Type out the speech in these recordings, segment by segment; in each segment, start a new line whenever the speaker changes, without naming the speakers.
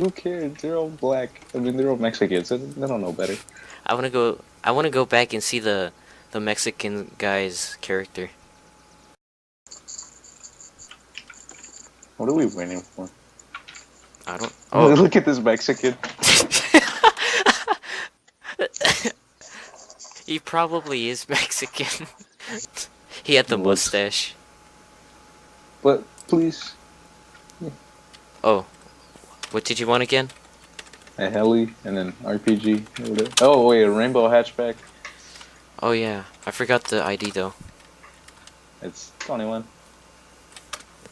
Who cares? They're all black. I mean, they're all Mexicans. They don't know better.
I wanna go. I wanna go back and see the Mexican guy's character.
What are we waiting for?
I don't.
Oh,
Oh.
look at this Mexican.
He probably is Mexican. He had the mustache.
But please,
Oh, what did you want again?
a heli and then RPG. Oh wait, a rainbow hatchback.
Oh yeah, I forgot the ID though.
It's 21.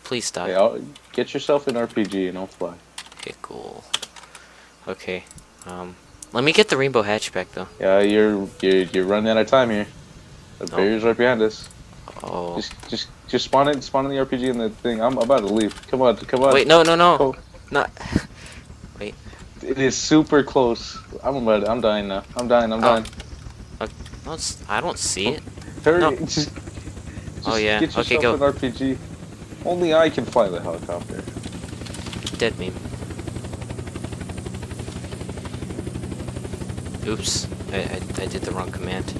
Please stop.
Hey, get yourself an RPG and I'll fly.
Okay, cool. Okay, let me get the rainbow hatchback though.
Yeah, you're running out of time here. The barrier's right behind us.
Oh.
Just spawn in the RPG and the thing. I'm about to leave. Come on.
Wait, no.
Oh.
Not. Wait.
It is super close. I'm dying now. I'm dying.
No, I don't see it.
Hurry!
No.
Just
Oh yeah.
get yourself
Okay, go.
an RPG. Only I can fly the helicopter.
Dead meme. Oops. I did the wrong command.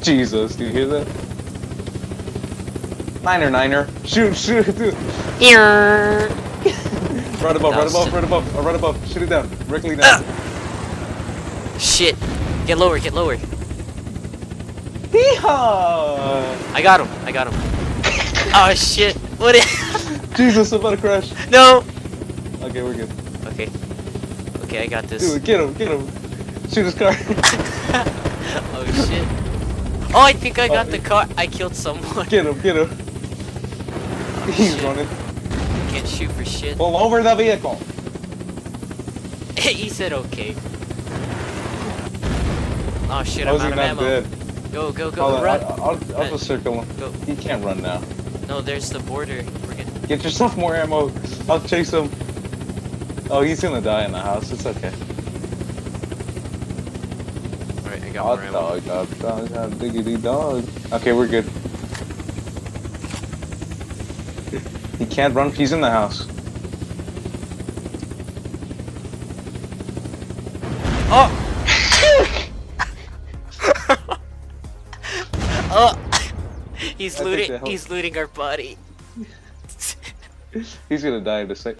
Jesus, do you hear that? Niner. Shoot, dude.
Here.
Right above. Shoot it down. Directly down.
Shit. Get lower.
Yeehaw!
I got him. Oh shit. What is...
Jesus, I'm about to crash.
No.
Okay, we're good.
Okay, I got this.
Dude, get him. Shoot his car.
Oh shit. Oh, I think I got the car. I killed someone.
Get him.
Oh,
He's
shit.
running.
Can't shoot for shit.
Pull over the vehicle.
He said okay. Oh shit,
How
I'm
is he
out of
not
ammo.
dead?
Go,
Hold on,
run.
I'll just circle him.
Go.
He can't run now.
No, there's the border. We're good.
Get yourself more ammo. I'll chase him. Oh, he's gonna die in the house. It's okay.
Alright, I got more ammo.
Hot diggity dog. Okay, we're good. He can't run. He's in the house.
Oh! Oh! He's looting our body.
He's gonna die in a sec.